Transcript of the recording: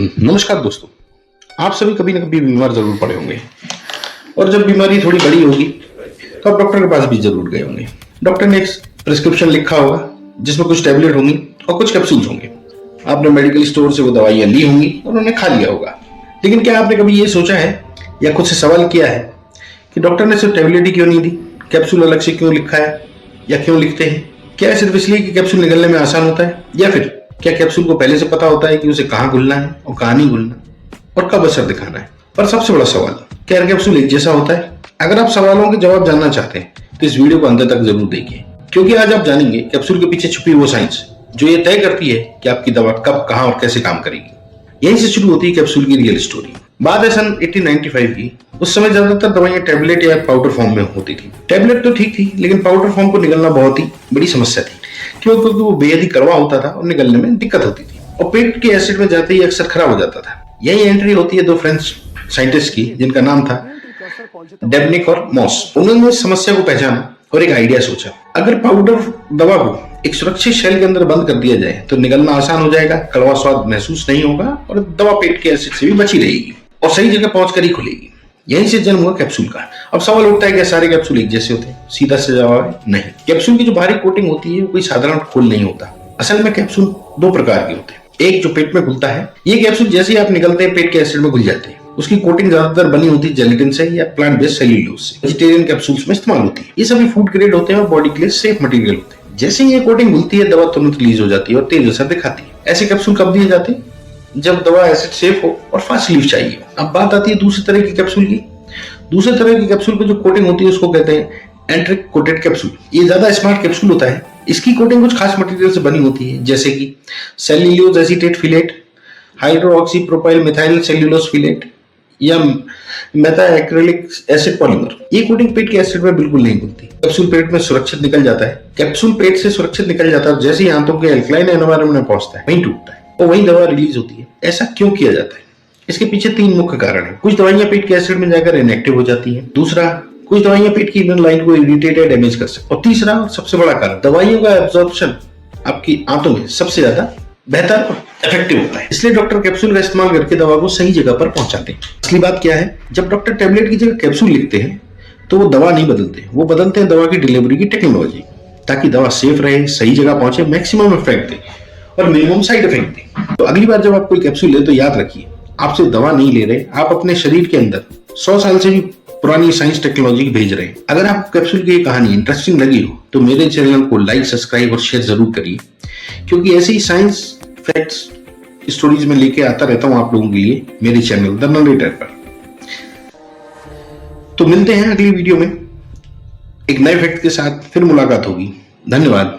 नमस्कार दोस्तों। आप सभी कभी ना कभी बीमार जरूर पड़े होंगे और जब बीमारी थोड़ी बड़ी होगी तो आप डॉक्टर के पास भी जरूर गए होंगे। डॉक्टर ने एक प्रिस्क्रिप्शन लिखा होगा जिसमें कुछ टैबलेट होंगी और कुछ कैप्सूल्स होंगे। आपने मेडिकल स्टोर से वो दवाइयां ली होंगी और उन्हें खा लिया होगा। लेकिन क्या आपने कभी ये सोचा है या खुद से सवाल किया है कि डॉक्टर ने सिर्फ टैबलेट ही क्यों नहीं दी, कैप्सूल अलग से क्यों लिखा है या क्यों लिखते हैं? क्या सिर्फ इसलिए कि कैप्सूल निगलने में आसान होता है, या फिर क्या कैप्सूल को पहले से पता होता है कि उसे कहाँ घुलना है और कहाँ नहीं घुलना और कब असर दिखाना है? पर सबसे बड़ा सवाल, क्या हर कैप्सूल एक जैसा होता है? अगर आप सवालों के जवाब जानना चाहते हैं तो इस वीडियो को अंत तक जरूर देखिए, क्योंकि आज आप जानेंगे कैप्सूल के पीछे छुपी वो साइंस जो ये तय करती है कि आपकी दवा कब, कहाँ और कैसे काम करेगी। यहीं से शुरू होती है कैप्सूल की रियल स्टोरी। बात है सन 1895 की। उस समय ज्यादातर दवाइयां टैबलेट या पाउडर फॉर्म में होती थी। टैबलेट तो ठीक थी, लेकिन पाउडर फॉर्म को निगलना बहुत ही बड़ी समस्या थी, क्योंकि वो बेहद ही कड़वा होता था और निगलने में दिक्कत होती थी और पेट के एसिड में जाते ही अक्सर खराब हो जाता था। यही एंट्री होती है दो फ्रेंच साइंटिस्ट की, जिनका नाम था डेबनिक और मॉस। उन्होंने इस समस्या को पहचाना और एक आइडिया सोचा। अगर पाउडर दवा को एक सुरक्षित शेल के अंदर बंद कर दिया जाए तो निगलना आसान हो जाएगा, कड़वा स्वाद महसूस नहीं होगा और दवा पेट के एसिड से भी बची रहेगी और सही जगह पहुंचकर ही खुलेगी। यहीं से जन्म हुआ कैप्सूल का। अब सवाल उठता है कि सारे कैप्सूल एक जैसे होते हैं? सीधा सा जवाब है नहीं। कैप्सूल की जो बाहरी कोटिंग होती है वो कोई साधारण खोल नहीं होता। असल में कैप्सूल दो प्रकार के होते हैं। एक जो पेट में घुलता है, ये कैप्सूल जैसे ही आप निकलते हैं पेट के एसिड में घुल जाते हैं। उसकी कोटिंग ज्यादातर बनी होती है जेलेटिन से या प्लांट बेस्ड सेल्यूलोज से। वेजिटेरियन कैप्सूल्स में इस्तेमाल होती है। ये सभी फूड ग्रेड होते हैं और बॉडी के लिए सेफ मटेरियल होते हैं। जैसे ही ये कोटिंग घुलती है, दवा तुरंत रिलीज हो जाती है और तेज असर दिखाती है। ऐसे कैप्सूल कब दिए जाते हैं? जब दवा एसिड सेफ हो और फास्ट रिलीफ चाहिए। अब बात आती है दूसरी तरह की कैप्सूल की। दूसरे तरह की कैप्सूल की जो कोटिंग होती है उसको कहते हैं एंट्रिक कोटेड कैप्सूल। ये ज्यादा स्मार्ट कैप्सूल होता है। इसकी कोटिंग कुछ खास मटेरियल से बनी होती है, जैसे कि cellulose acetate fillet, hydroxy propyl methyl cellulose fillet या मेथा एक्रिलिक एसिड पॉलीमर। ये कोटिंग पेट के एसिड में बिल्कुल नहीं घुलती। कैप्सूल पेट में सुरक्षित निकल जाता है। कैप्सूल पेट से सुरक्षित निकल जाता है, जैसे ही आंतों के एल्कलाइन एनवायरनमेंट में पहुंचता है वहीं टूटता है और वहीं दवा रिलीज होती है। ऐसा क्यों किया जाता है? इसके पीछे तीन मुख्य कारण है। कुछ दवाइयां पेट के एसिड में जाकर इनएक्टिव हो जाती हैं। दूसरा, कुछ दवाइयां पेट की इम्यून लाइन को इरिटेट या डैमेज कर सकती है। और तीसरा और सबसे बड़ा कारण, दवाइयों का एब्जॉर्प्शन आपकी आंतों में सबसे ज्यादा बेहतर और इफेक्टिव होता है। इसलिए डॉक्टर कैप्सूल का इस्तेमाल करके दवा को सही जगह पर पहुंचाते हैं। असली बात क्या है, जब डॉक्टर टैबलेट की जगह कैप्सूल लिखते हैं तो वो दवा नहीं बदलते, वो बदलते हैं दवा की डिलीवरी की टेक्नोलॉजी, ताकि दवा सेफ रहे, सही जगह पहुंचे, मैक्सिमम इफेक्ट दे और मिनिमम साइड इफेक्ट दे। तो अगली बार जब आप कोई कैप्सूल ले तो याद रखिए, आप सिर्फ दवा नहीं ले रहे, आप अपने शरीर के अंदर 100 साल से भी पुरानी साइंस टेक्नोलॉजी भेज रहे हैं। अगर आपको कैप्सूल की कहानी इंटरेस्टिंग लगी हो तो मेरे चैनल को लाइक, सब्सक्राइब और शेयर जरूर करिए, क्योंकि ऐसे ही साइंस फैक्ट्स स्टोरीज में लेके आता रहता हूं आप लोगों के लिए मेरे चैनल द नरेटर पर। तो मिलते हैं अगली वीडियो में एक नए फैक्ट के साथ, फिर मुलाकात होगी। धन्यवाद।